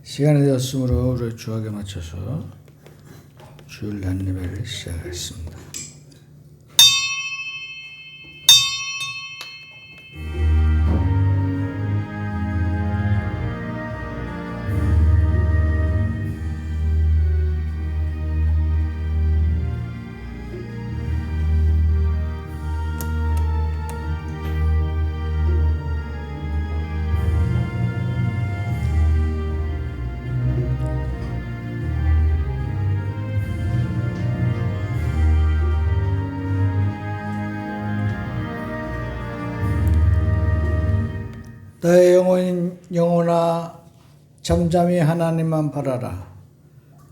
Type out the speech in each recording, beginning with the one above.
시간이 되었으므로 우리 주학에 맞춰서 주일 낮 예배를 시작하겠습니다. 나의 영혼아 잠잠히 하나님만 바라라.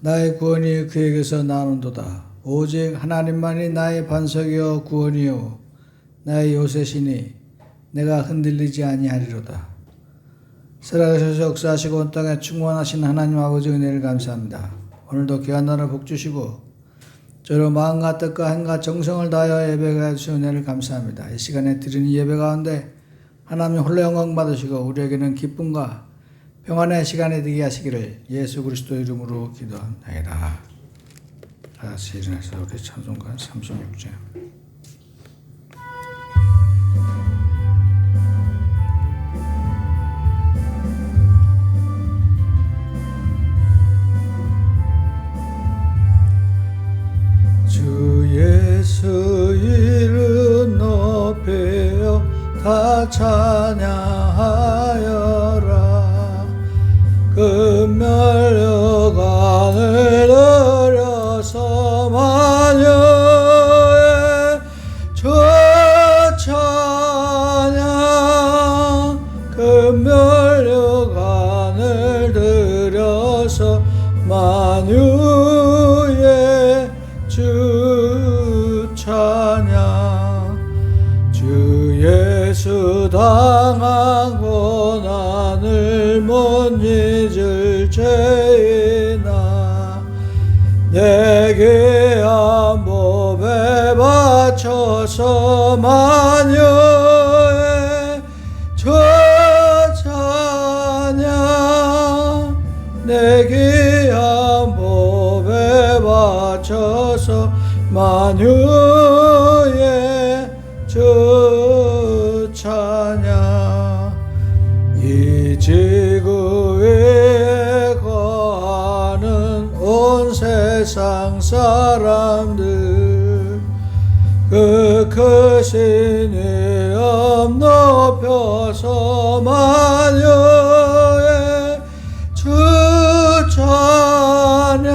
나의 구원이 그에게서 나오는도다. 오직 하나님만이 나의 반석이요 구원이요 나의 요새시니 내가 흔들리지 아니하리로다. 살아계셔서 역사하시고 온 땅에 충만하신 하나님 아버지 은혜를 감사합니다. 오늘도 귀한 날을 복주시고 저로 마음과 뜻과 행과 정성을 다하여 예배가 주신 은혜를 감사합니다. 이 시간에 드리는 예배 가운데 하나님 홀로 영광 받으시고 우리에게는 기쁨과 평안의 시간이 되게 하시기를 예수 그리스도 이름으로 기도합니다. 다 같이 일어나서 우리 찬송가 36장. 주 예수 이름 높여 다 찬양하여라. 금멸여관을 들여서 마녀의 주 찬양. 금멸여관을 들여서 만유의 주 찬양. 주 예수 당한 고난을 못 잊을 죄이나 내게 한 법에 바쳐서 마녀의 주 찬양. 내게 한 법에 바쳐서 만유의 주 찬양. 이 지구 위에 거하는 온 세상 사람들 그 크신 이름 높여서 마녀의 주 찬양.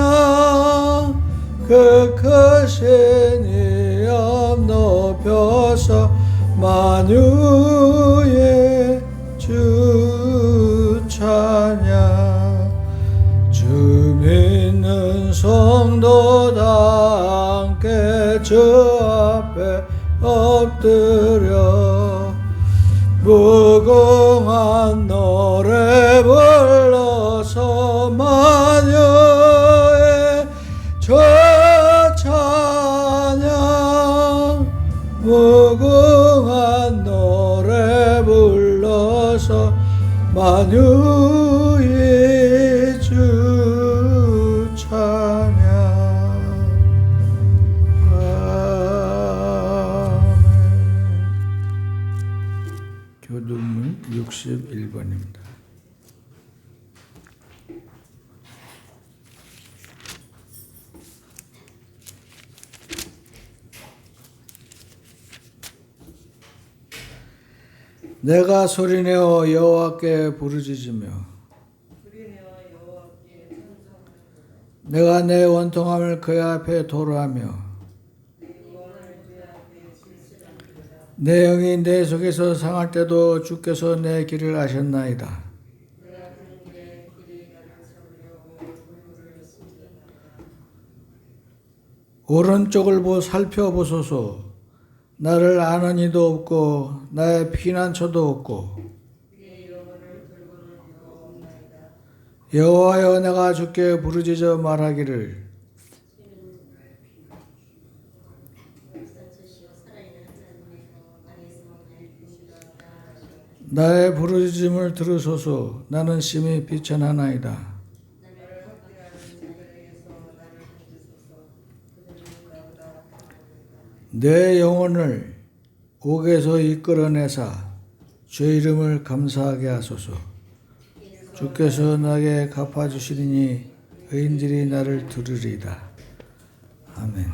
그 크신 이름 높여서 만유의 주 찬양. 주 믿는 성도 다 함께 주 앞에 엎드려 무궁한 노래 불러서 마녀의 주 찬양. 무궁한 노래 불러서 만유의 주 찬양. 아멘. 교두문 61번입니다. 내가 소리내어 여호와께 부르짖으며 내가 내 원통함을 그의 앞에 도로하며 내 영이 내 속에서 상할 때도 주께서 내 길을 아셨나이다. 오른쪽을 살펴보소서. 나를 아는 이도 없고 나의 피난처도 없고. 여호와여 내가 주께 부르짖어 말하기를 나의 부르짖음을 들으소서. 나는 심히 비천하나이다. 내 영혼을 옥에서 이끌어내사 주의 이름을 감사하게 하소서. 주께서 나에게 갚아주시리니 의인들이 나를 들으리이다. 아멘.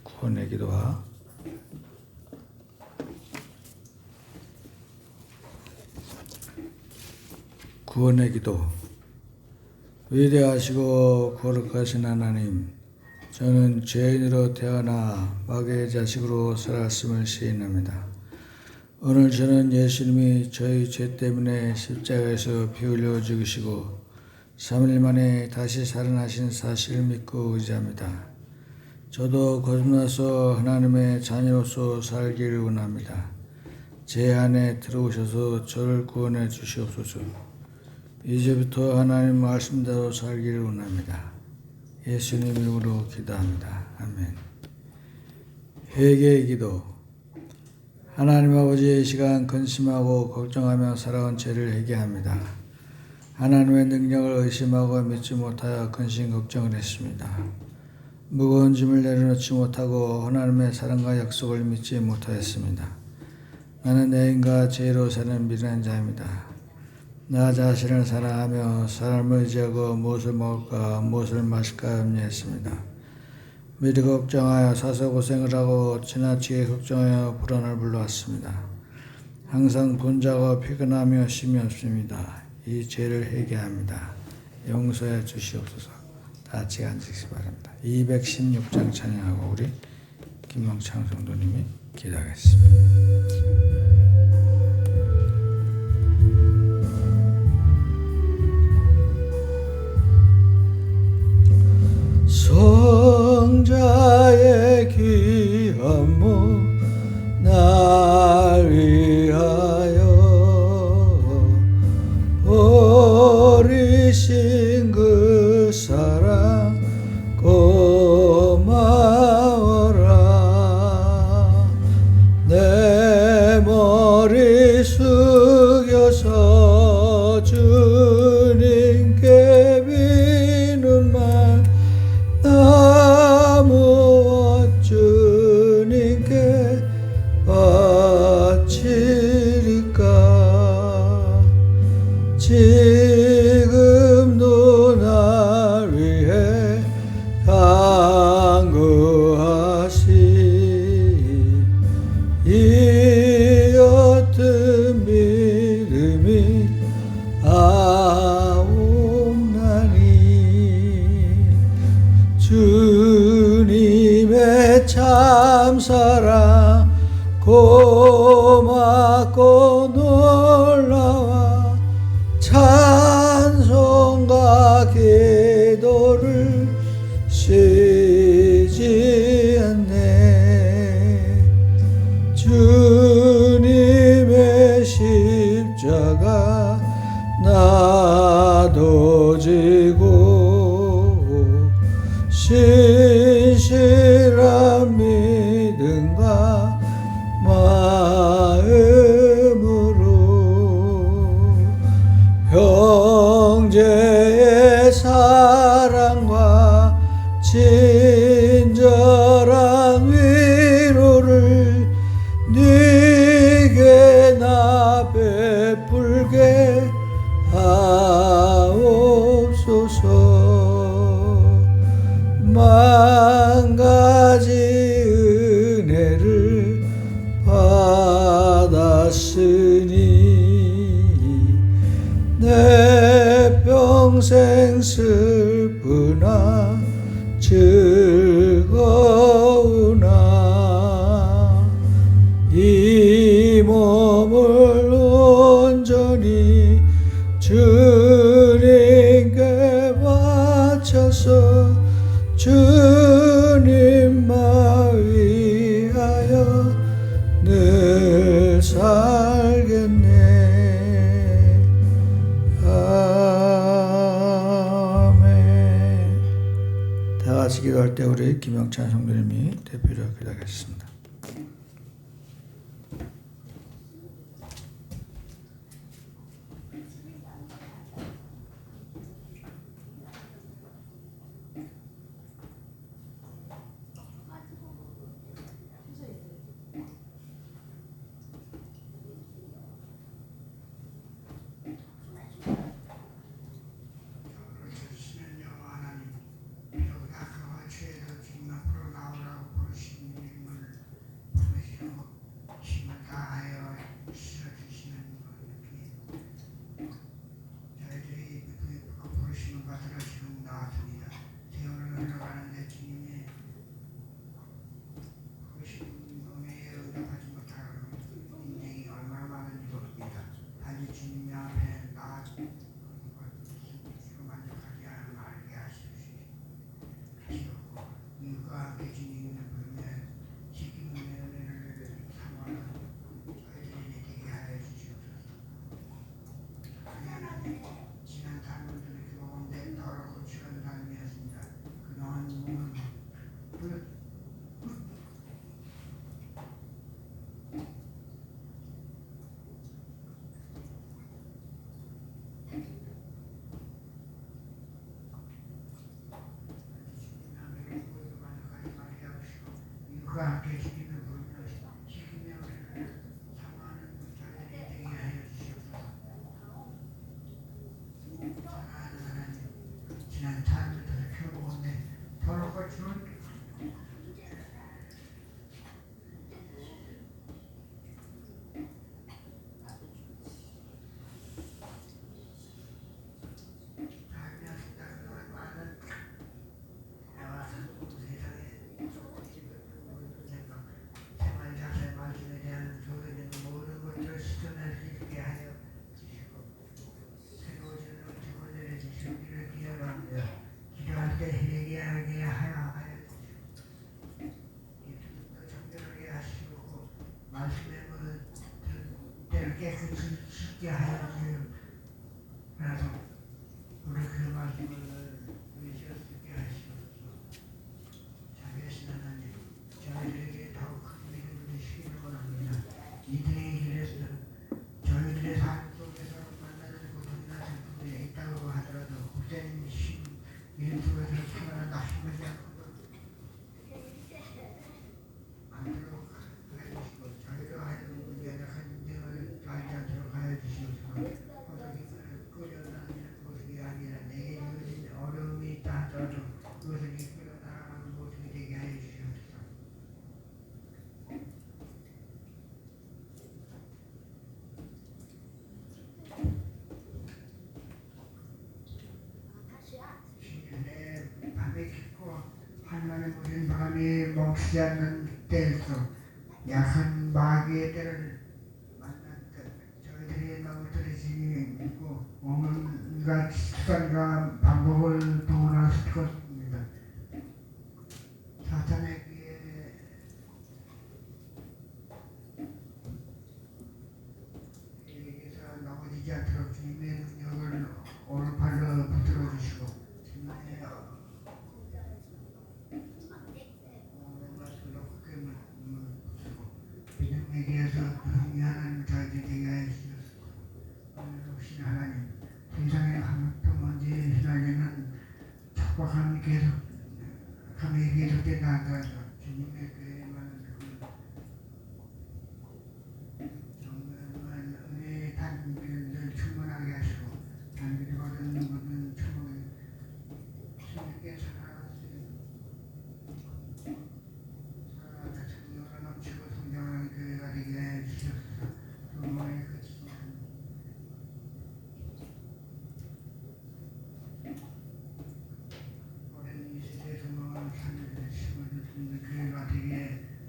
구원의 기도와 구원의 기도. 위대하시고 거룩하신 하나님, 저는 죄인으로 태어나 마귀의 자식으로 살았음을 시인합니다. 오늘 저는 예수님이 저희 죄 때문에 십자가에서 피 흘려 죽으시고 3일 만에 다시 살아나신 사실을 믿고 의지합니다. 저도 거듭나서 하나님의 자녀로서 살기를 원합니다. 제 안에 들어오셔서 저를 구원해 주시옵소서. 이제부터 하나님 말씀대로 살기를 원합니다. 예수님 이름으로 기도합니다. 아멘. 회개의 기도. 하나님 아버지, 이 시간 근심하고 걱정하며 살아온 죄를 회개합니다. 하나님의 능력을 의심하고 믿지 못하여 근심 걱정을 했습니다. 무거운 짐을 내려놓지 못하고 하나님의 사랑과 약속을 믿지 못하였습니다. 나는 애인과 죄로 사는 미련한 자입니다. 나 자신을 사랑하며 사람을 의지하고 무엇을 먹을까 무엇을 마실까 염려했습니다. 미리 걱정하여 사서 고생을 하고 지나치게 걱정하여 불안을 불러왔습니다. 항상 분주하고 피곤하며 쉼이 없습니다. 이 죄를 회개합니다. 용서해 주시옵소서. 다 같이 앉으시기 바랍니다. 216장 찬양하고 우리 김명창 성도님이 기도하겠습니다. 성자의 귀한 몸 날 위하여 버리신 그 사랑 고마워라. 내 머리 숙여서 주님께 비는 말 나무 주님께 바치리까. 지금도 날 위해 간구하시 이 어떤 믿음이 아옵나니. 주님의 참사랑 고맙고 놀라워 찬송과 기도를 쉬지 않네. 주님의 십자가 나도 지고 신실한 믿음과 마음으로 형제의 사랑과 친절한 위로를 네게 나 베풀게 하옵소서. 만 가지 은혜를 받았으니 내 평생 슬프나 즐거우나 이 몸을 온전히 주님께 바쳐서 주님만 위하여 늘 살겠네. 아멘. 다 같이 기도할 때 우리 김영찬 성도님이 대표로 기도하겠습니다. 깨끗이 씻게 하여 주옵소서. 우리 그 말씀을 의지할 수 있게 하시옵소서. 자비하신 하나님, 저희들에게 더욱 큰 믿음을 주시기를 원합니다. 이들의 길에서 저희들의 삶 속에서 만나는 고통이나 슬픔이 있다고 하더라도 혹자님 신 이름 속에서 참아는 낙심하지 않고 않도록 하여주시고 저희로 하여금 연약한 인생을 살지 않도록 하여주시옵소서. 어떻게 끌어나가는 모습이 아니라 내게 주어진 어려움이 있다 하더라도 그것을 이끌어 나가는 모습이 되게 하여 주시옵소서. 신년에 밤에 깊고 한낮에 무슨 바람이 멈추지 않는 때에서 약한 마귀의 때를 만난 때 저희들의 마음을 들으시고 온갖 수단과 방법을 동원하실 것입니다. 사탄에게 에게서 넘어지지 않도록 주님의 능력을 오른팔로 붙들어 주시고 주님의 믿음에 대해서 승리하는 자들이 되게 하여 주시옵소서. 오늘 혹시 하나님 세상에 아무것도 먼지 휘날리는 척박함이 감히 계속된다 하더라도 주님의 교회만은 정말 은혜의 단비를 충만하게 하시고 단비를 받은 모든 충만히 주님께 살아갈 수 있는 살아가다 성령으로 넘치고 성장하는 교회가 되게 해 주시옵소서. 그분의 그 오랜 이 시대에 소망을 삶을 심어주시는 교회가 되게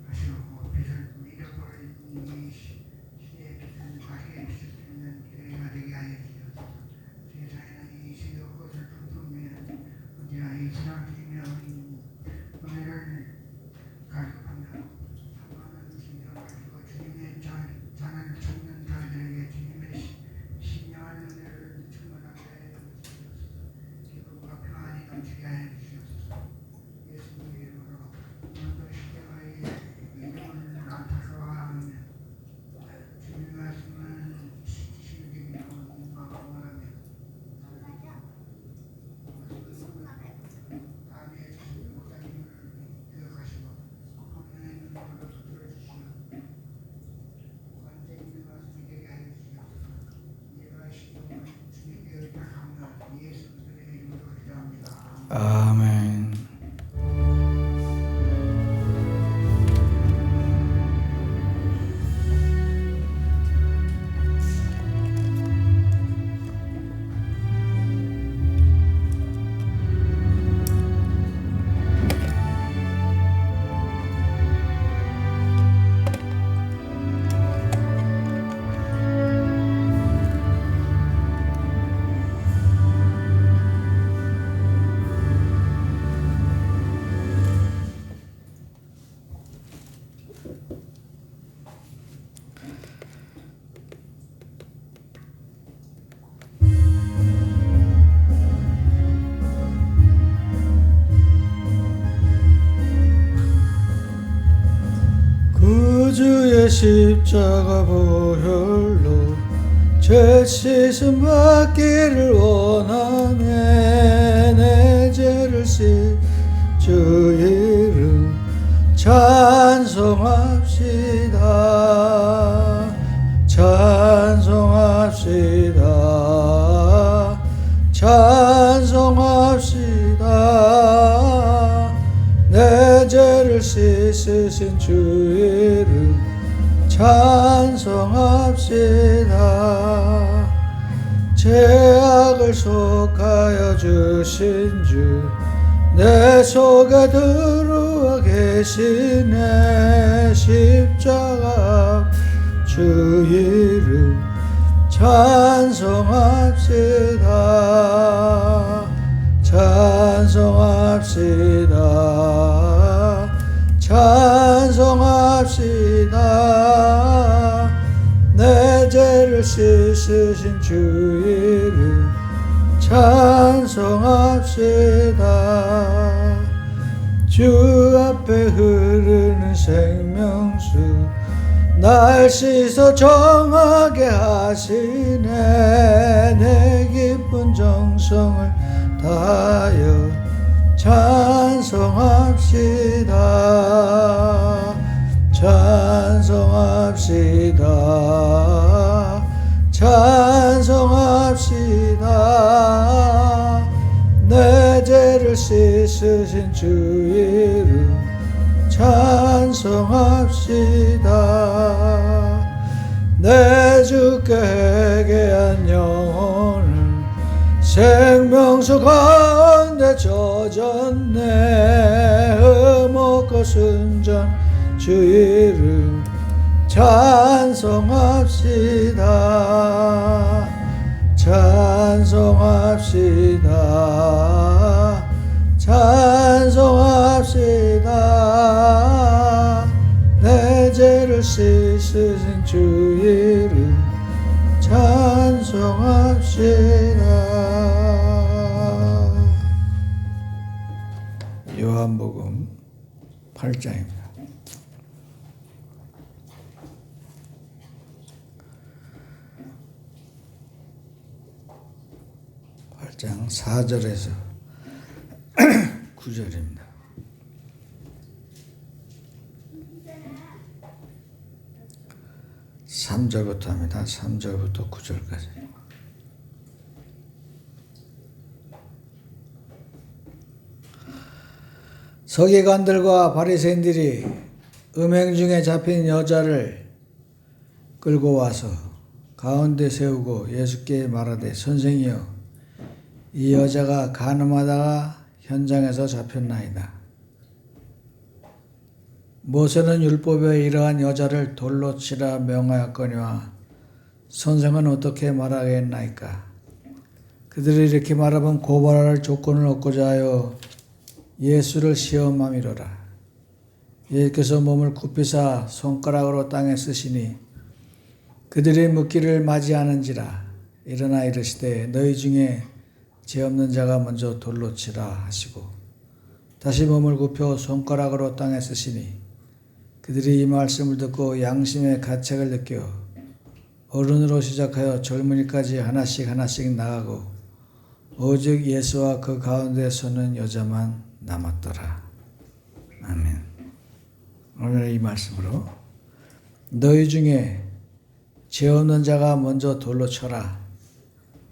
하시옵고 빛을 잃어버린 이 시대의 빛을 밝게 비칠 수 있는 교회가 되게 하여 주시옵소서. 세상에는 이 시대의 것을 품품이는 어디나 이 신앙심이며 은혜를 가져가며 사모하는 신령을 가지고 주님의 잔을 찾는 자들에게 주님의 신령한 은혜를 충만하게 하여 주시옵소서. 기쁨과 평안이 넘치게 하여 주시옵소서. 예수님 이름으로 오늘도 십자가의 이름을 안타까워하며 주님의 말씀을 지키시기를 원하며 다음에 주신 목사님을 기억하시고 성령의 능력으로 붙들어 주시며 관세 있는 말씀이 되게 하여 주시옵소서. 예가 시동을 주님께 의탁하며 예수 그리스도의 이름으로 기도합니다. 아멘. 구주의 십자가 보혈로 죄 씻음 받기를 원하네. 내 죄를 씻 주 이름 찬송합시다. 찬송합시다. 찬송합시다. 내 죄를 씻으신 주 이름 찬송합시다. 죄악을 속하여 주신 주 내 속에 들어와 계시네. 십자가 주 이름 찬송합시다. 찬송합시다. 찬송합시다. 내 죄를 씻으신 주 이름 찬송합시다. 주 앞에 흐르는 생명수 날 씻어 정하게 하시네. 내 깊은 정성을 다하여 찬송합시다. 찬송합시다. 찬송합시다. 내 죄를 씻으신 주 이름 찬송합시다. 내 주께 회개한 영혼은 생명수 가운데 젖었네. 흠없고 순전 주 이름 찬송합시다. 찬송합시다. 찬송합시다. 내 죄를 씻으신 주 이름 찬송합시다. 요한복음 8장입니다. 장 4절에서 9절입니다. 3절부터 합니다. 3절부터 9절까지. 서기관들과 바리새인들이 음행 중에 잡힌 여자를 끌고 와서 가운데 세우고 예수께 말하되 선생이여 이 여자가 간음하다가 현장에서 잡혔나이다. 모세는 율법에 이러한 여자를 돌로 치라 명하였거니와 선생은 어떻게 말하겠나이까. 그들이 이렇게 말하면 고발할 조건을 얻고자 하여 예수를 시험함이로라. 예수께서 몸을 굽히사 손가락으로 땅에 쓰시니 그들이 묻기를 맞이하는지라. 일어나 이르시되 너희 중에 죄 없는 자가 먼저 돌로 치라 하시고 다시 몸을 굽혀 손가락으로 땅에 쓰시니 그들이 이 말씀을 듣고 양심의 가책을 느껴 어른으로 시작하여 젊은이까지 하나씩 나가고 오직 예수와 그 가운데 서는 여자만 남았더라. 아멘. 오늘 이 말씀으로 너희 중에 죄 없는 자가 먼저 돌로 쳐라,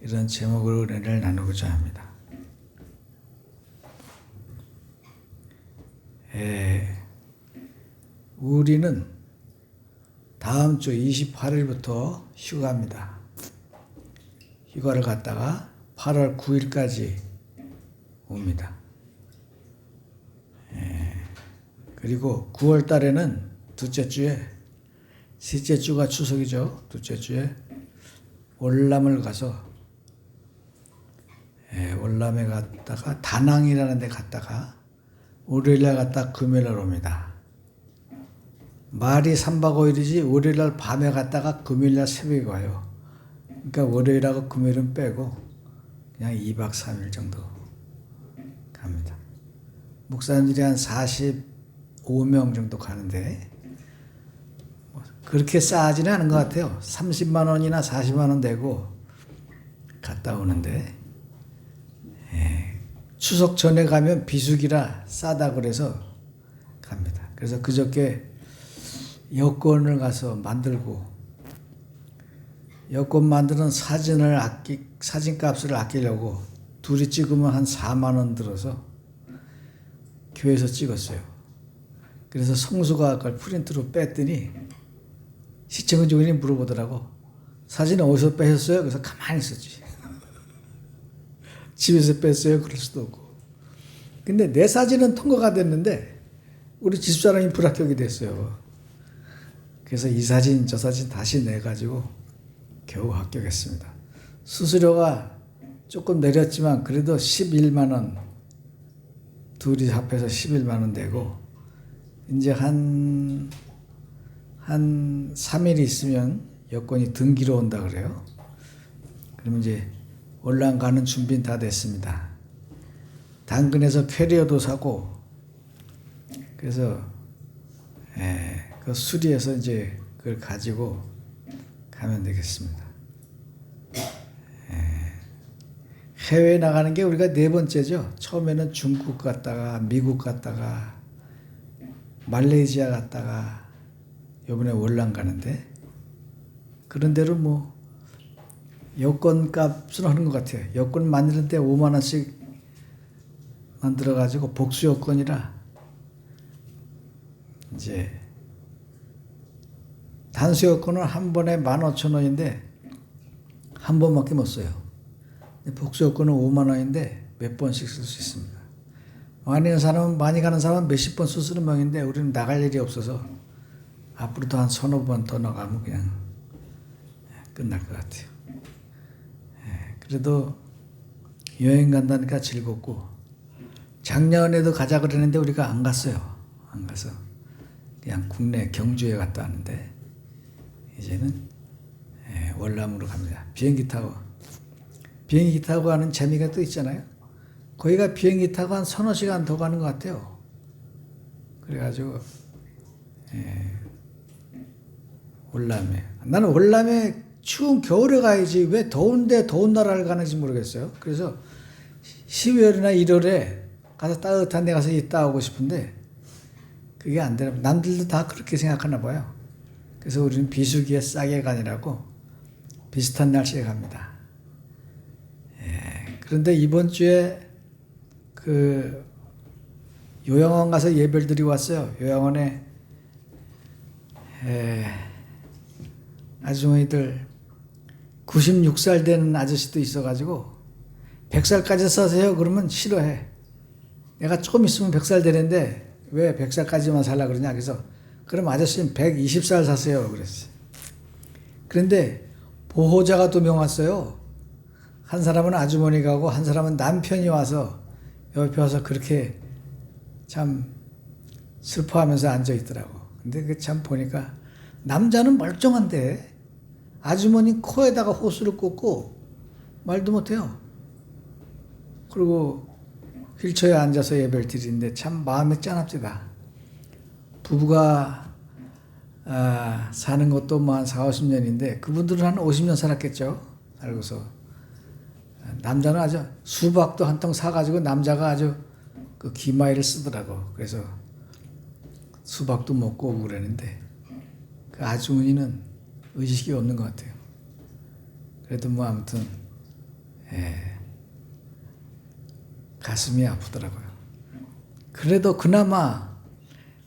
이런 제목으로 은혜를 나누고자 합니다. 우리는 다음 주 28일부터 휴가입니다. 휴가를 갔다가 8월 9일까지 옵니다. 그리고 9월 달에는 둘째 주에, 셋째 주가 추석이죠. 둘째 주에 월남을 가서 월남에 갔다가 다낭이라는 데 갔다가 월요일날 갔다 금요일날 옵니다. 말이 3박 5일이지 월요일날 밤에 갔다가 금요일날 새벽에 와요. 그러니까 월요일하고 금요일은 빼고 그냥 2박 3일 정도 갑니다. 목사님들이 한 45명 정도 가는데 그렇게 싸지는 않은 것 같아요. 30만 원이나 40만 원 내고 갔다 오는데 추석 전에 가면 비수기라 싸다 그래서 갑니다. 그래서 그저께 여권을 가서 만들고 여권 만드는 사진값을 아끼려고 둘이 찍으면 한 4만 원 들어서 교회에서 찍었어요. 그래서 성수가 그걸 프린트로 뺐더니 시청자 주인이 물어보더라고. 사진 어디서 빼셨어요? 그래서 가만히 있었지. 집에서 뺐어요? 그럴 수도 없고. 근데 내 사진은 통과가 됐는데 우리 집사람이 불합격이 됐어요. 그래서 이 사진 저 사진 다시 내가지고 겨우 합격했습니다. 수수료가 조금 내렸지만 그래도 11만 원, 둘이 합해서 11만 원 되고 이제 한 3일 있으면 여권이 등기로 온다 그래요. 그러면 이제 월남 가는 준비는 다 됐습니다. 당근에서 캐리어도 사고, 그래서 그 수리해서 이제 그걸 가지고 가면 되겠습니다. 해외에 나가는 게 우리가 4번째죠. 처음에는 중국 갔다가 미국 갔다가 말레이시아 갔다가 이번에 월남 가는데, 그런 대로 뭐 여권 값은 하는 것 같아요. 여권 만드는데 5만 원씩 만들어가지고 복수 여권이라 이제 단수 여권은 한 번에 15,000원인데 한 번밖에 못 써요. 복수 여권은 5만 원인데 몇 번씩 쓸 수 있습니다. 많이 가는 사람은 몇십 번 쓰는 모양인데 우리는 나갈 일이 없어서 앞으로도 한 1~2번 더 나가면 그냥 끝날 것 같아요. 그래도 여행 간다니까 즐겁고, 작년에도 가자 그랬는데 우리가 안 갔어요. 안 가서 그냥 국내 경주에 갔다 왔는데 이제는 월남으로 갑니다. 비행기 타고 가는 재미가 또 있잖아요. 거기가 비행기 타고 한 3~4시간 더 가는 것 같아요. 그래가지고 월남에, 나는 월남에 추운 겨울에 가야지 왜 더운데 더운 나라를 가는지 모르겠어요. 그래서 12월이나 1월에 가서 따뜻한 데 가서 있다 오고 싶은데 그게 안 되나, 남들도 다 그렇게 생각하나 봐요. 그래서 우리는 비수기에 싸게 가느라고 비슷한 날씨에 갑니다. 그런데 이번 주에 그 요양원 가서 예배를 드리고 왔어요. 요양원에 아주머니들 96살 되는 아저씨도 있어가지고 100살까지 사세요 그러면 싫어해. 내가 조금 있으면 100살 되는데 왜 100살까지만 살라 그러냐. 그래서 그럼 아저씨는 120살 사세요 그랬어요. 그런데 보호자가 2명 왔어요. 한 사람은 아주머니가 오고 한 사람은 남편이 와서 옆에 와서 그렇게 참 슬퍼하면서 앉아있더라고. 근데 그 참 보니까 남자는 멀쩡한데 아주머니 코에다가 호수를 꽂고 말도 못해요. 그리고 휠체어에 앉아서 예배를 드리는데 참 마음이 짠합니다. 부부가 사는 것도 뭐 한 40~50년인데 그분들은 한 50년 살았겠죠. 살고서 남자는 아주 수박도 한 통 사가지고 남자가 아주 그 기마이를 쓰더라고. 그래서 수박도 먹고 오고 그러는데 그 아주머니는 의식이 없는 것 같아요. 그래도 뭐 아무튼 가슴이 아프더라고요. 그래도 그나마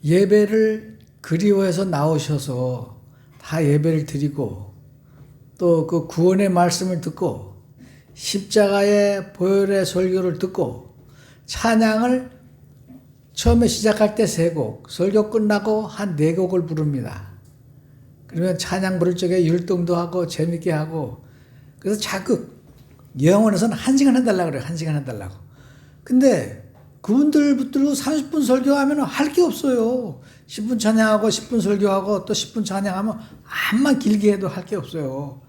예배를 그리워해서 나오셔서 다 예배를 드리고 또 그 구원의 말씀을 듣고 십자가의 보혈의 설교를 듣고 찬양을 처음에 시작할 때 3곡, 설교 끝나고 한 4곡을 부릅니다. 그러면 찬양 부를 적에 율동도 하고 재밌게 하고, 그래서 자꾸 영원에서는 1시간 해달라고 그래요. 1시간 해달라고. 근데 그분들 붙들고 30분 설교하면 할 게 없어요. 10분 찬양하고 10분 설교하고 또 10분 찬양하면 암만 길게 해도 할 게 없어요.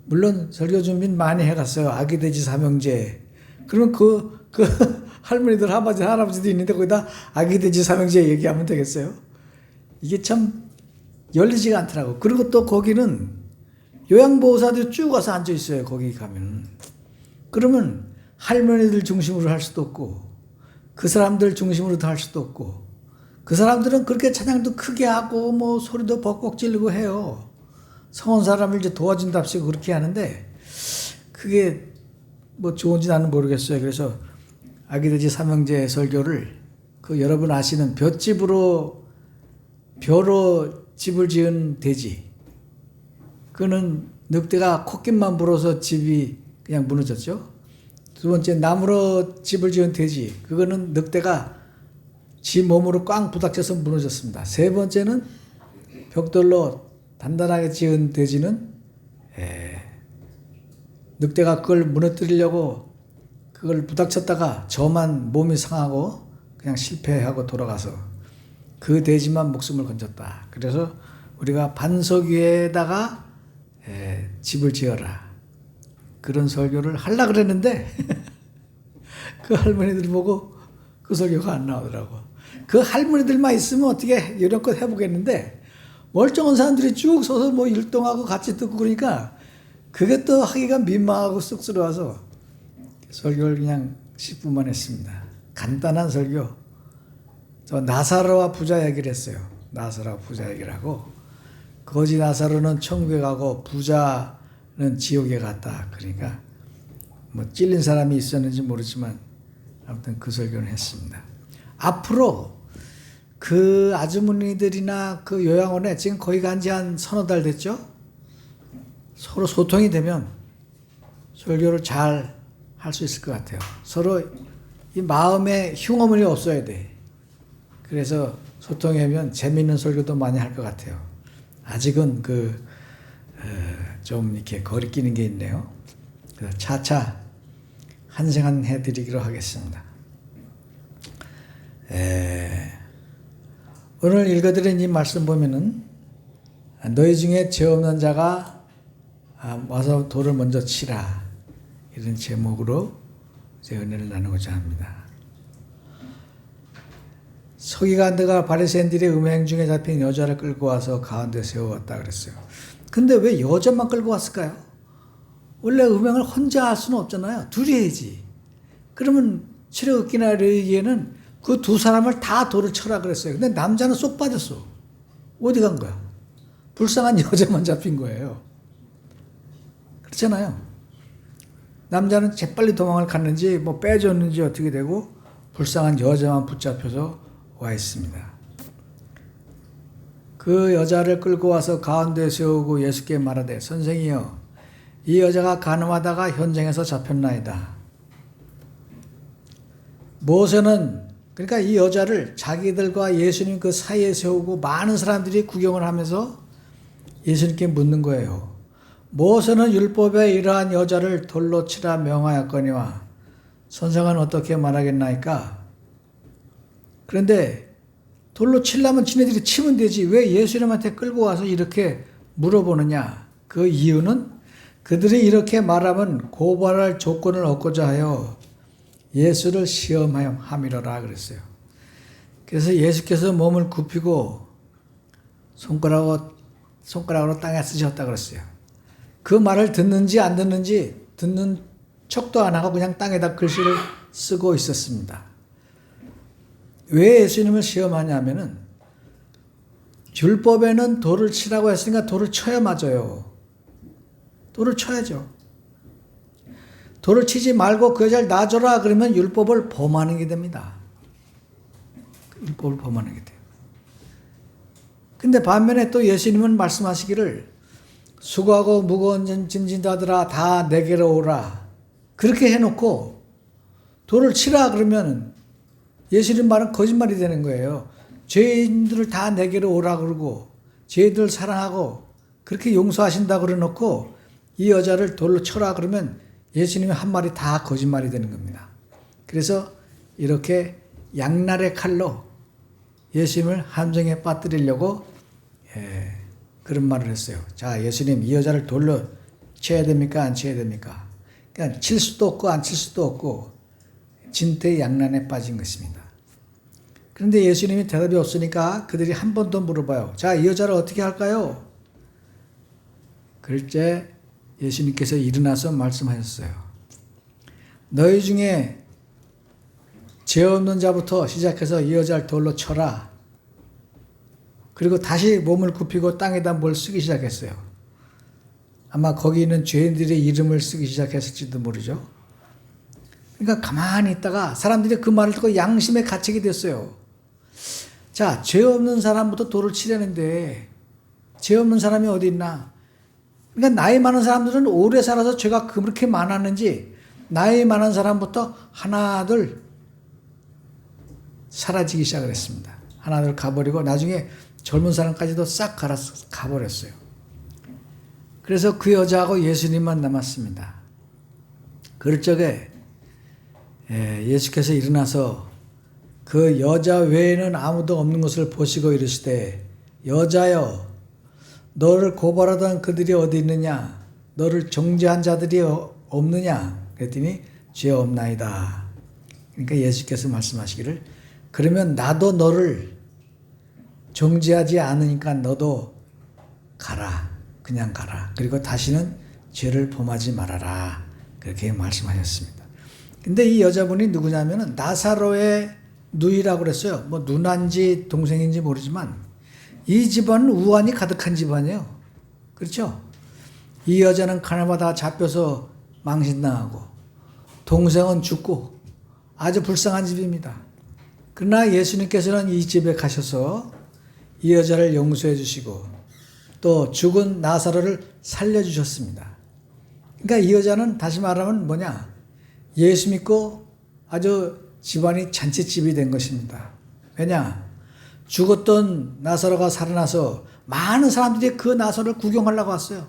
물론 설교 준비는 많이 해갔어요. 아기돼지 삼형제. 그러면 그 할머니들, 할아버지도 있는데 거기다 아기돼지 삼형제 얘기하면 되겠어요? 이게 참 열리지가 않더라고. 그리고 또 거기는 요양보호사들이 쭉 와서 앉아있어요. 거기 가면. 그러면 할머니들 중심으로 할 수도 없고 그 사람들 중심으로도 할 수도 없고, 그 사람들은 그렇게 찬양도 크게 하고 뭐 소리도 벅벅 지르고 해요. 성원 사람을 이제 도와준답시고 그렇게 하는데 그게 뭐 좋은지 나는 모르겠어요. 그래서 아기돼지 삼형제 설교를 그 여러분 아시는 벼로 집을 지은 돼지, 그는 늑대가 콧김만 불어서 집이 그냥 무너졌죠. 2번째 나무로 집을 지은 돼지, 그거는 늑대가 지 몸으로 꽝 부닥쳐서 무너졌습니다. 3번째는 벽돌로 단단하게 지은 돼지는 늑대가 그걸 무너뜨리려고 그걸 부닥쳤다가 저만 몸이 상하고 그냥 실패하고 돌아가서 그 돼지만 목숨을 건졌다. 그래서 우리가 반석 위에다가 집을 지어라. 그런 설교를 하려고 그랬는데 그 할머니들 보고 그 설교가 안 나오더라고. 그 할머니들만 있으면 어떻게 이런 것 해보겠는데 멀쩡한 사람들이 쭉 서서 뭐 율동하고 같이 듣고 그러니까 그게 또 하기가 민망하고 쑥스러워서 설교를 그냥 10분만 했습니다. 간단한 설교. 저 나사로와 부자 얘기를 했어요. 나사로와 부자 얘기를 하고 거지 나사로는 천국에 가고 부자는 지옥에 갔다. 그러니까 뭐 찔린 사람이 있었는지 모르지만 아무튼 그 설교는 했습니다. 앞으로 그 아주머니들이나 그 요양원에 지금 거기 간지 한 서너 달 됐죠? 서로 소통이 되면 설교를 잘 할 수 있을 것 같아요. 서로 이 마음에 흉어물이 없어야 돼. 그래서 소통하면 재미있는 설교도 많이 할 것 같아요. 아직은 좀 이렇게 거리끼는 게 있네요. 그래서 차차 한생한 해드리기로 하겠습니다. 오늘 읽어드린 이 말씀 보면은 너희 중에 죄 없는 자가 와서 돌을 먼저 치라. 이런 제목으로 제 은혜를 나누고자 합니다. 서기관들과 바리새인들의 음행 중에 잡힌 여자를 끌고 와서 가운데 세워왔다 그랬어요. 근데 왜 여자만 끌고 왔을까요? 원래 음행을 혼자 할 수는 없잖아요. 둘이 해야지. 그러면 출애굽기나 레위기에는 그 두 사람을 다 돌을 쳐라 그랬어요. 근데 남자는 쏙 빠졌어. 어디 간 거야? 불쌍한 여자만 잡힌 거예요. 그렇잖아요. 남자는 재빨리 도망을 갔는지 뭐 빼줬는지 어떻게 되고 불쌍한 여자만 붙잡혀서 와 있습니다. 그 여자를 끌고 와서 가운데 세우고 예수께 말하되 선생이여 이 여자가 간음하다가 현장에서 잡혔나이다. 모세는 그러니까 이 여자를 자기들과 예수님 그 사이에 세우고 많은 사람들이 구경을 하면서 예수님께 묻는 거예요. 모세는 율법에 이러한 여자를 돌로 치라 명하였거니와 선생은 어떻게 말하겠나이까? 그런데 돌로 치려면 지네들이 치면 되지 왜 예수님한테 끌고 와서 이렇게 물어보느냐? 그 이유는 그들이 이렇게 말하면 고발할 조건을 얻고자 하여 예수를 시험하여 함이로라 그랬어요. 그래서 예수께서 몸을 굽히고 손가락으로 땅에 쓰셨다 그랬어요. 그 말을 듣는지 안 듣는지 듣는 척도 안 하고 그냥 땅에다 글씨를 쓰고 있었습니다. 왜 예수님을 시험하냐면은 율법에는 돌을 치라고 했으니까 돌을 쳐야 맞아요. 돌을 쳐야죠. 돌을 치지 말고 그 여자를 놔줘라 그러면 율법을 범하는 게 됩니다. 율법을 범하는 게 돼요. 근데 반면에 또 예수님은 말씀하시기를 수고하고 무거운 짐진 자들아 다 내게로 오라. 그렇게 해놓고 돌을 치라 그러면 예수님 말은 거짓말이 되는 거예요. 죄인들을 다 내게로 오라 그러고 죄인들을 사랑하고 그렇게 용서하신다 그래놓고 이 여자를 돌로 쳐라 그러면 예수님의 한 말이 다 거짓말이 되는 겁니다. 그래서 이렇게 양날의 칼로 예수님을 함정에 빠뜨리려고 그런 말을 했어요. 자, 예수님 이 여자를 돌로 쳐야 됩니까? 안 쳐야 됩니까? 그러니까 칠 수도 없고 안 칠 수도 없고 진퇴 양난에 빠진 것입니다. 그런데 예수님이 대답이 없으니까 그들이 한 번 더 물어봐요. 자, 이 여자를 어떻게 할까요? 그럴 때 예수님께서 일어나서 말씀하셨어요. 너희 중에 죄 없는 자부터 시작해서 이 여자를 돌로 쳐라. 그리고 다시 몸을 굽히고 땅에다 뭘 쓰기 시작했어요. 아마 거기 있는 죄인들의 이름을 쓰기 시작했을지도 모르죠. 그러니까 가만히 있다가 사람들이 그 말을 듣고 양심에 갇히게 됐어요. 자, 죄 없는 사람부터 돌을 치려는데 죄 없는 사람이 어디 있나? 그러니까 나이 많은 사람들은 오래 살아서 죄가 그렇게 많았는지 나이 많은 사람부터 하나 둘 사라지기 시작을 했습니다. 하나 둘 가버리고 나중에 젊은 사람까지도 싹 가버렸어요. 그래서 그 여자하고 예수님만 남았습니다. 그럴 적에 예수께서 일어나서 그 여자 외에는 아무도 없는 것을 보시고 이르시되 여자여 너를 고발하던 그들이 어디 있느냐? 너를 정죄한 자들이 없느냐? 그랬더니 죄 없나이다. 그러니까 예수께서 말씀하시기를 그러면 나도 너를 정죄하지 않으니까 너도 가라. 그냥 가라. 그리고 다시는 죄를 범하지 말아라. 그렇게 말씀하셨습니다. 근데 이 여자분이 누구냐면은 나사로의 누이라고 그랬어요. 뭐 누나인지 동생인지 모르지만 이 집안은 우환이 가득한 집안이에요. 그렇죠? 이 여자는 가나마다 잡혀서 망신당하고 동생은 죽고 아주 불쌍한 집입니다. 그러나 예수님께서는 이 집에 가셔서 이 여자를 용서해 주시고 또 죽은 나사로를 살려주셨습니다. 그러니까 이 여자는 다시 말하면 뭐냐? 예수 믿고 아주 집안이 잔치집이 된 것입니다. 왜냐? 죽었던 나사로가 살아나서 많은 사람들이 그 나사로를 구경하려고 왔어요.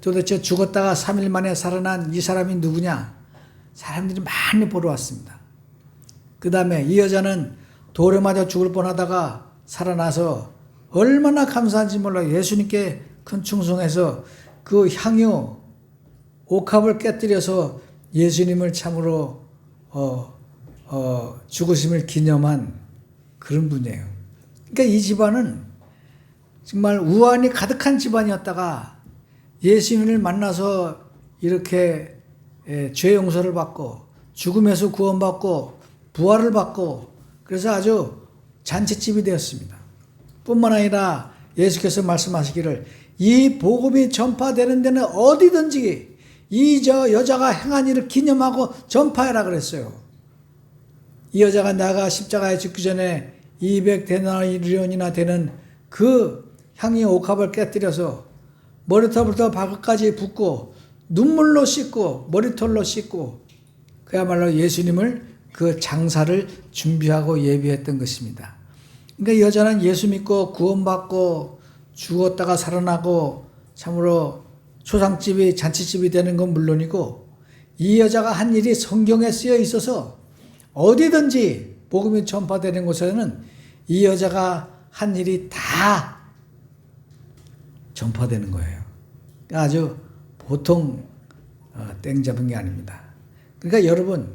도대체 죽었다가 3일 만에 살아난 이 사람이 누구냐? 사람들이 많이 보러 왔습니다. 그 다음에 이 여자는 돌에 맞아 죽을 뻔하다가 살아나서 얼마나 감사한지 몰라요. 예수님께 큰 충성해서 그 향유 옥합을 깨뜨려서 예수님을 참으로 죽으심을 기념한 그런 분이에요. 그러니까 이 집안은 정말 우환이 가득한 집안이었다가 예수님을 만나서 이렇게 죄 용서를 받고 죽음에서 구원받고 부활을 받고 그래서 아주 잔치집이 되었습니다. 뿐만 아니라 예수께서 말씀하시기를 이 복음이 전파되는 데는 어디든지 이 여자가 행한 일을 기념하고 전파해라 그랬어요. 이 여자가 나가 십자가에 죽기 전에 200데나리온이나 되는 그 향유 옥합을 깨뜨려서 머리털부터 발끝까지 붓고 눈물로 씻고 머리털로 씻고 그야말로 예수님을 그 장사를 준비하고 예비했던 것입니다. 그러니까 이 여자는 예수 믿고 구원받고 죽었다가 살아나고 참으로 초상집이 잔치집이 되는 건 물론이고 이 여자가 한 일이 성경에 쓰여 있어서 어디든지 복음이 전파되는 곳에는 이 여자가 한 일이 다 전파되는 거예요. 그러니까 아주 보통 땡 잡은 게 아닙니다. 그러니까 여러분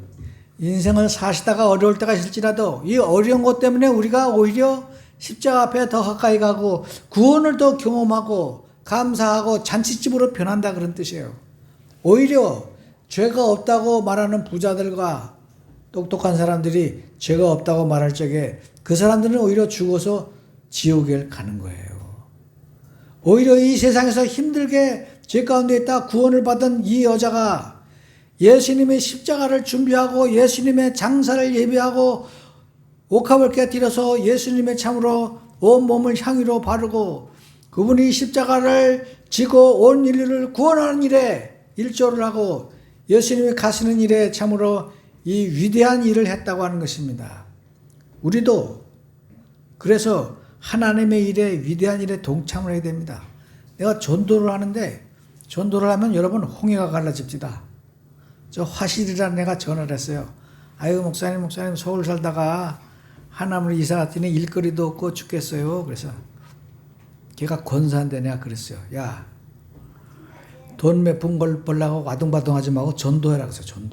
인생을 사시다가 어려울 때가 있을지라도 이 어려운 것 때문에 우리가 오히려 십자가 앞에 더 가까이 가고 구원을 더 경험하고 감사하고 잔치집으로 변한다 그런 뜻이에요. 오히려 죄가 없다고 말하는 부자들과 똑똑한 사람들이 죄가 없다고 말할 적에 그 사람들은 오히려 죽어서 지옥에 가는 거예요. 오히려 이 세상에서 힘들게 죄 가운데 있다 구원을 받은 이 여자가 예수님의 십자가를 준비하고 예수님의 장사를 예비하고 옥합을 깨뜨려서 예수님의 참으로 온몸을 향유로 바르고 그분이 십자가를 지고 온 인류를 구원하는 일에 일조를 하고 예수님이 가시는 일에 참으로 이 위대한 일을 했다고 하는 것입니다. 우리도 그래서 하나님의 일에 위대한 일에 동참을 해야 됩니다. 내가 전도를 하는데 전도를 하면 여러분 홍해가 갈라집니다. 저 화실이라는 애가 전화를 했어요. 아유 목사님 서울 살다가 하남으로 이사 갔더니 일거리도 없고 죽겠어요. 그래서 걔가 권사인데 내가 그랬어요. 야, 돈 몇 푼 벌려고 아둥바둥하지 말고 전도해라 그랬어요.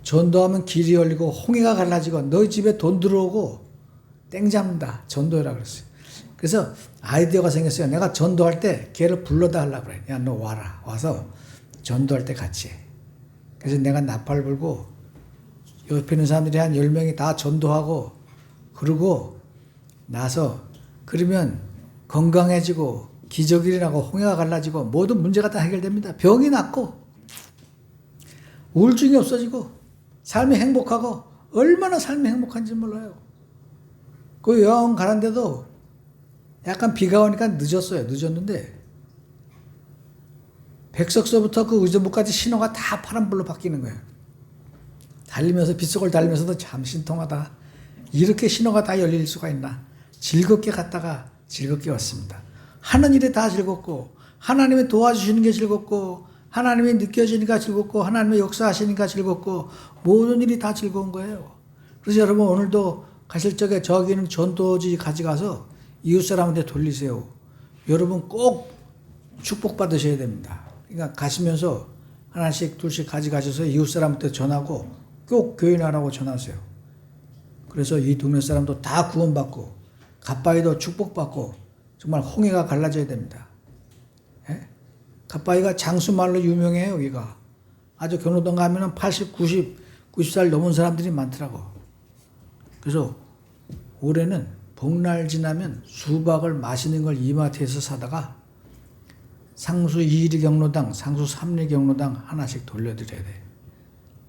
전도하면 길이 열리고 홍해가 갈라지고 너희 집에 돈 들어오고 땡 잡는다. 전도해라 그랬어요. 그래서 아이디어가 생겼어요. 내가 전도할 때 걔를 불러다 하려고 그래. 야, 너 와라. 와서 전도할 때 같이 해. 그래서 내가 나팔 불고 옆에 있는 사람들이 한 10명이 다 전도하고 그러고 나서 그러면 건강해지고 기적이 일어나고 홍해가 갈라지고 모든 문제가 다 해결됩니다. 병이 낫고 우울증이 없어지고 삶이 행복하고 얼마나 삶이 행복한지 몰라요. 그 여행 가는데도 약간 비가 오니까 늦었는데 백석서부터 그 의정부까지 신호가 다 파란불로 바뀌는 거예요. 달리면서 빗속을 달리면서도 참 신통하다. 이렇게 신호가 다 열릴 수가 있나. 즐겁게 갔다가 즐겁게 왔습니다. 하는 일이 다 즐겁고 하나님이 도와주시는 게 즐겁고 하나님이 느껴지니까 즐겁고 하나님의 역사하시니까 즐겁고 모든 일이 다 즐거운 거예요. 그래서 여러분 오늘도 가실 적에 저기는 전도지 가져가서 이웃 사람한테 돌리세요. 여러분 꼭 축복받으셔야 됩니다. 그러니까 가시면서 하나씩 둘씩 가져가셔서 이웃 사람한테 전하고 꼭 교회 나라고 전하세요. 그래서 이 동네 사람도 다 구원받고 갓바위도 축복받고 정말 홍해가 갈라져야 됩니다. 예? 갓바위가 장수말로 유명해요. 여기가 아주 견우동 가면은 80, 90살 넘은 사람들이 많더라고. 그래서 올해는 복날 지나면 수박을 맛있는 걸 이마트에서 사다가 상수 2리 경로당, 상수 3리 경로당 하나씩 돌려드려야 돼.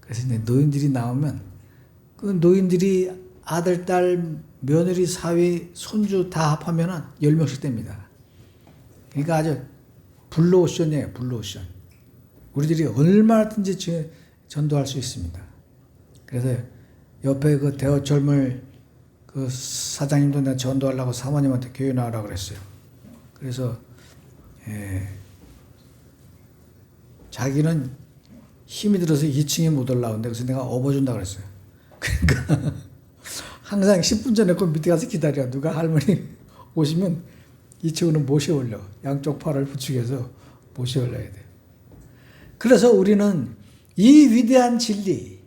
그래서 이제 노인들이 나오면 그 노인들이 아들, 딸, 며느리, 사위, 손주 다 합하면은 10명씩 됩니다. 그러니까 아주 블루오션이에요, 블루오션. 우리들이 얼마든지 전도할 수 있습니다. 그래서 옆에 그 대어철물 그 사장님도 내가 전도하려고 사모님한테 교회 나오라고 그랬어요. 그래서 자기는 힘이 들어서 2층에 못 올라오는데 그래서 내가 업어준다 그랬어요. 그러니까 항상 10분 전에 그 밑에 가서 기다려. 누가 할머니 오시면 2층으로 모셔 올려. 양쪽 팔을 부축해서 모셔 올려야 돼. 그래서 우리는 이 위대한 진리,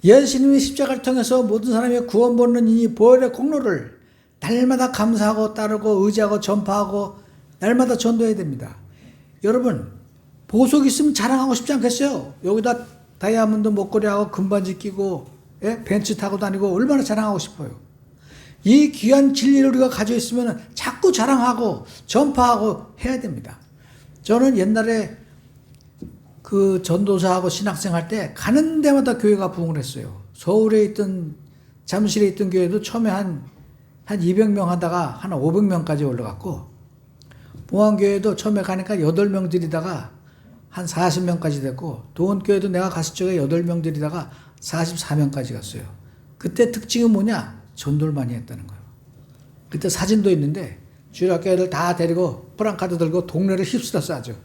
예수님의 십자가를 통해서 모든 사람이 구원받는 이 보혈의 공로를 날마다 감사하고 따르고 의지하고 전파하고 날마다 전도해야 됩니다. 여러분 보석 있으면 자랑하고 싶지 않겠어요? 여기다 다이아몬드 목걸이하고 금반지 끼고 벤츠 타고 다니고 얼마나 자랑하고 싶어요. 이 귀한 진리를 우리가 가지고 있으면 자꾸 자랑하고 전파하고 해야 됩니다. 저는 옛날에 그 전도사하고 신학생 할 때 가는 데마다 교회가 부흥을 했어요. 서울에 있던 잠실에 있던 교회도 처음에 한 200명 하다가 한 500명까지 올라갔고 봉안교회도 처음에 가니까 8명 들이다가 한 40명까지 됐고 도원교회도 내가 갔을 적에 8명 들이다가 44명까지 갔어요. 그때 특징이 뭐냐? 전도를 많이 했다는 거예요. 그때 사진도 있는데 주일학교 애들 다 데리고 프랑카드 들고 동네를 휩쓸었어 아주.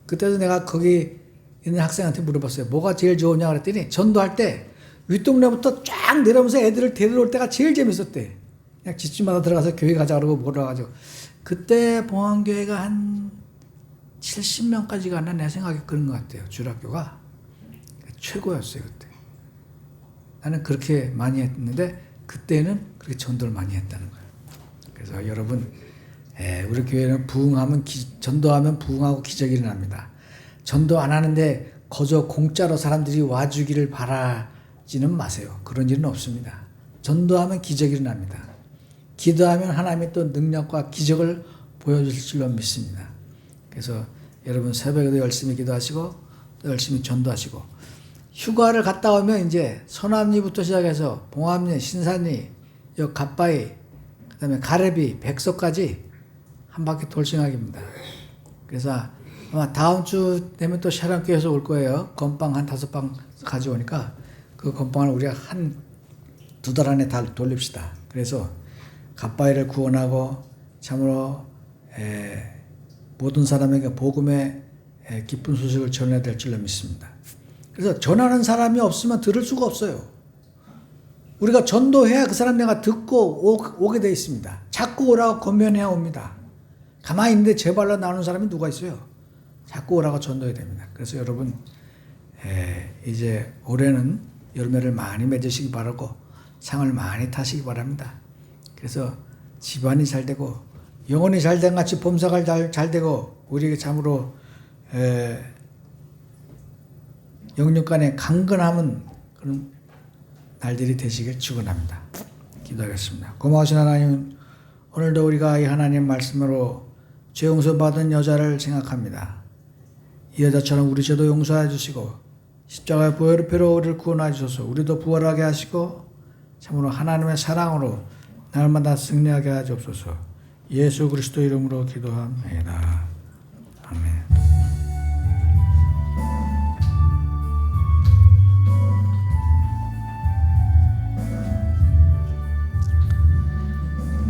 그때도 내가 거기 있는 학생한테 물어봤어요. 뭐가 제일 좋으냐 그랬더니 전도할 때 윗동네부터 쫙 내려오면서 애들을 데려올 때가 제일 재밌었대. 그냥 집집마다 들어가서 교회 가자 그러고 몰아가지고. 그때 봉안교회가 한 70명까지 갔나 내 생각에 그런 것 같아요. 주일학교가. 최고였어요 그때. 나는 그렇게 많이 했는데 그때는 그렇게 전도를 많이 했다는 거예요. 그래서 여러분 우리 교회는 부흥하면 전도하면 부흥하고 기적이 일어납니다. 전도 안 하는데 거저 공짜로 사람들이 와주기를 바라지는 마세요. 그런 일은 없습니다. 전도하면 기적이 일어납니다. 기도하면 하나님이 또 능력과 기적을 보여주실 줄로 믿습니다. 그래서 여러분 새벽에도 열심히 기도하시고 또 열심히 전도하시고 휴가를 갔다 오면 이제 서남리부터 시작해서 봉암리, 신산리, 요 갓바위, 그 다음에 가래비, 백서까지 한 바퀴 돌 생각입니다. 그래서 아마 다음 주 되면 또 샤랑교에서 올 거예요. 건빵 한 5방 가져오니까 그 건빵을 우리가 한 2달 안에 다 돌립시다. 그래서 갓바위를 구원하고 참으로 모든 사람에게 복음의 기쁜 소식을 전해야 될 줄로 믿습니다. 그래서 전하는 사람이 없으면 들을 수가 없어요. 우리가 전도해야 그 사람 내가 듣고 오게 돼 있습니다. 자꾸 오라고 권면해야 옵니다. 가만히 있는데 제 발로 나오는 사람이 누가 있어요? 자꾸 오라고 전도해야 됩니다. 그래서 여러분 이제 올해는 열매를 많이 맺으시기 바라고 상을 많이 타시기 바랍니다. 그래서 집안이 잘 되고 영혼이 잘 된 같이 범사가 잘 되고 우리에게 참으로 영육간에 강건함은 그런 날들이 되시길 축원합니다. 기도하겠습니다. 고마우신 하나님, 오늘도 우리가 이 하나님 말씀으로 죄 용서받은 여자를 생각합니다. 이 여자처럼 우리 죄도 용서해 주시고 십자가의 보혈의 피로 우리를 구원해 주셔서 우리도 부활하게 하시고 참으로 하나님의 사랑으로 날마다 승리하게 하옵소서. 예수 그리스도 이름으로 기도합니다. 아멘.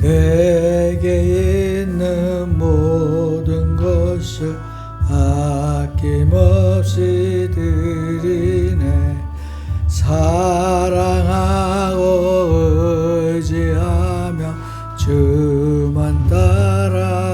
내게 있는 모든 것을 아낌없이 드리네. 사랑하고 의지하며 주만 따라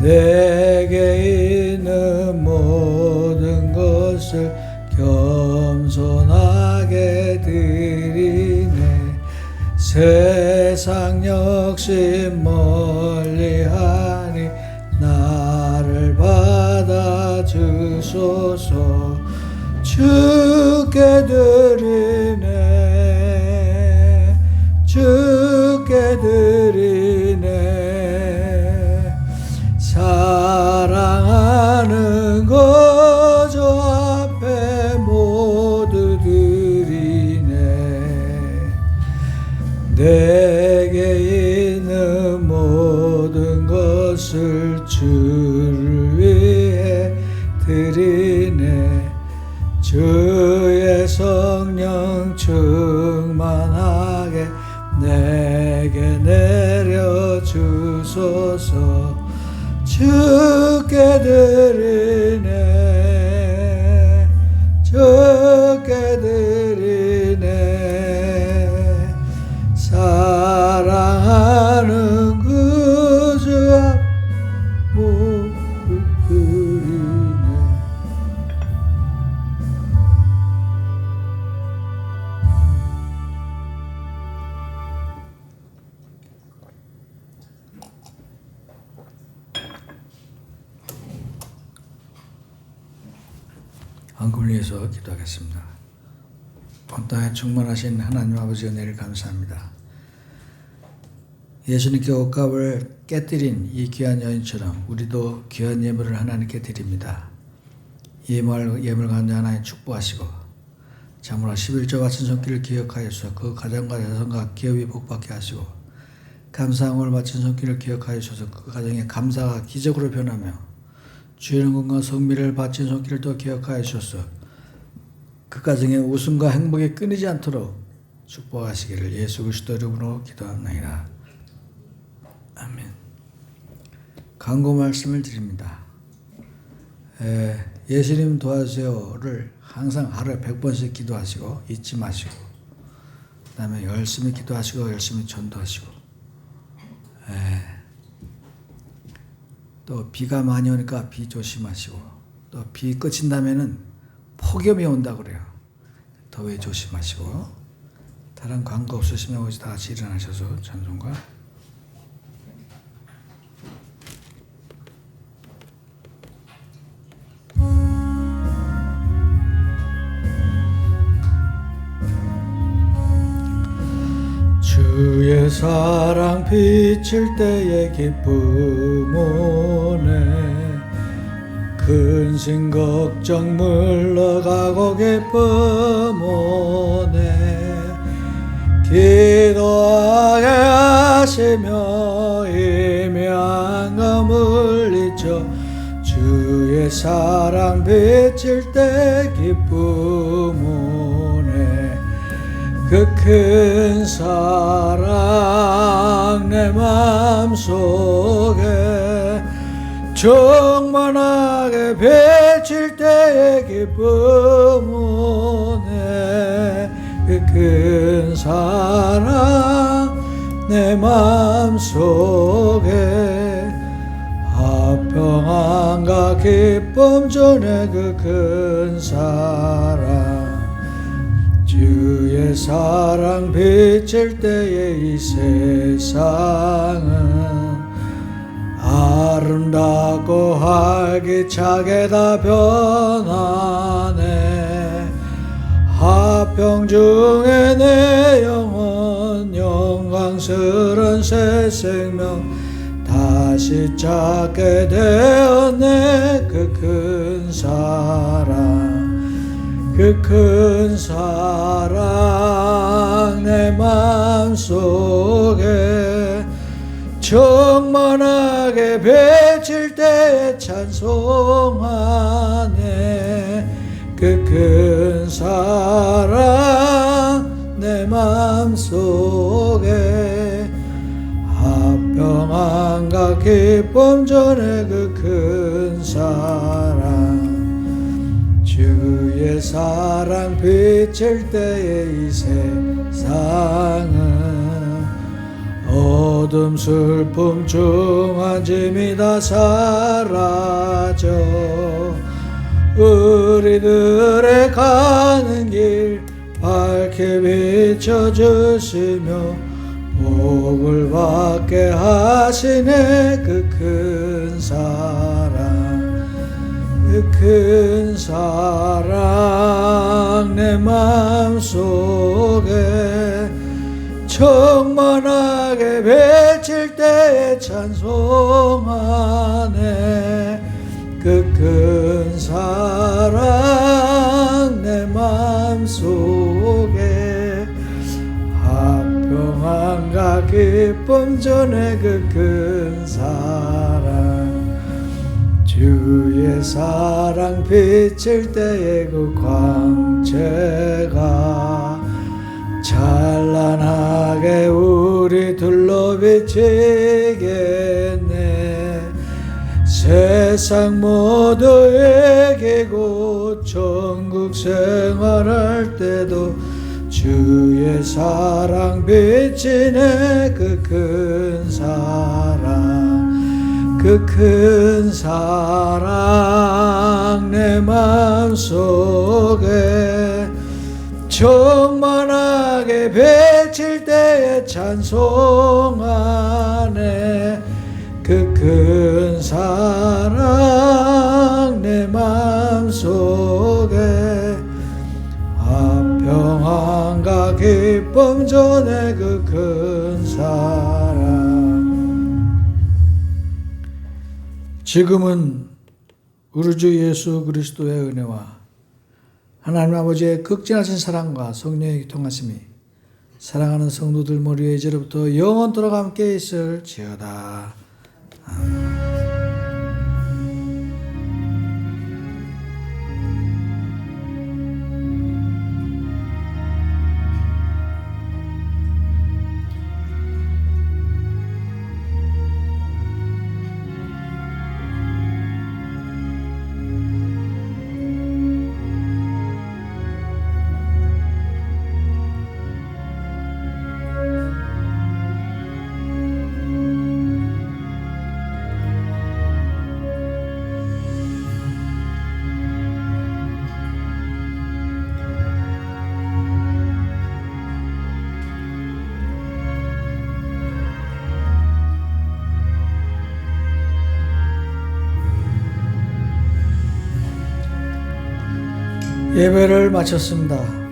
내게 있는 모든 것을 겸손하게 드리네. 세상 역시 멀리하니 나를 받아주소서. 주께 드리네, 주께 드리네. 사랑하는 거저 앞에 모두 드리네. 내게 있는 모든 것을 주를 위해 드리네. 주의 성령 충만하게 내게 내려주소서. 주께 드리네, 주께 드리네. 사랑하는 그 주 앞 모두 드리네. 한국을 위해서 기도하겠습니다. 온 땅에 충만하신 하나님 아버지 은혜를 감사합니다. 예수님께 옷값을 깨뜨린 이 귀한 여인처럼 우리도 귀한 예물을 하나님께 드립니다. 예물 가운데 하나님 축복하시고 참으로 11조 바친 손길을 기억하여서 그 가정과 자손과 기업이 복받게 하시고 감사함을 바친 손길을 기억하여서 그 가정에 감사가 기적으로 변하며 주의 영광과 성미를 바친 손길을 또 기억하여 주셔서 그 가정에 웃음과 행복이 끊이지 않도록 축복하시기를 예수 그리스도 이름으로 기도합니다. 아멘. 간구 말씀을 드립니다. 예수님 도와주세요를 항상 하루에 100번씩 기도하시고 잊지 마시고 그 다음에 열심히 기도하시고 열심히 전도하시고 또 비가 많이 오니까 비 조심하시고 또 비 끝인 다음에는 폭염이 온다 그래요. 더위 조심하시고 다른 광고 없으시면 오지 다 같이 일어나셔서 찬송가 주의 사랑 비칠 때의 기쁨 오네. 근심 걱정 물러가고 기쁨 오네. 기도하게 하시며 희미한 검을 잊죠. 주의 사랑 비칠 때 기쁨 오네. 그 큰 사랑 내 맘속에 충만하게 비칠 때의 기쁨 오네. 그 큰 사랑 내 맘속에 화평함과 기쁨 전에 그 큰 사랑 주의 사랑 비칠 때에 이 세상은 아름답고 활기차게 다 변하네. 화평 중에 내 영혼 영광스런 새 생명 다시 찾게 되었네. 그 큰 사랑 그 큰 사랑 내 맘속에 충만하게 비칠 때에 찬송하네. 그 큰 사랑 내 맘속에 화평함과 기쁨 전에 그 큰 사랑 주의 사랑 비칠 때에 이 세상은 어둠 슬픔 중한 짐이 다 사라져 우리들의 가는 길 밝게 비춰주시며 복을 받게 하시네. 그 큰 사랑, 그 큰 사랑 내 마음속에 충만하게 비칠 때에 찬송하네. 그 큰 사랑 내 마음속에 평안과 기쁨 전에 그 큰 사랑 주의 사랑 비칠 때에 그 광채가 찬란하게 우리 둘러 비치겠네. 세상 모두에게 곧 천국 생활할 때도 주의 사랑 비치네. 그 큰 사랑, 그 큰 사랑 내 마음속에 충만하게 비칠 때에 찬송하네. 그 큰 사랑 내 마음속에 평안과 기쁨 전에 그 큰 사랑. 지금은 우리 주 예수 그리스도의 은혜와 하나님 아버지의 극진하신 사랑과 성령의 통하심이 사랑하는 성도들 머리에 이제로부터 영원토록 함께 있을지어다. 아멘. 예배를 마쳤습니다.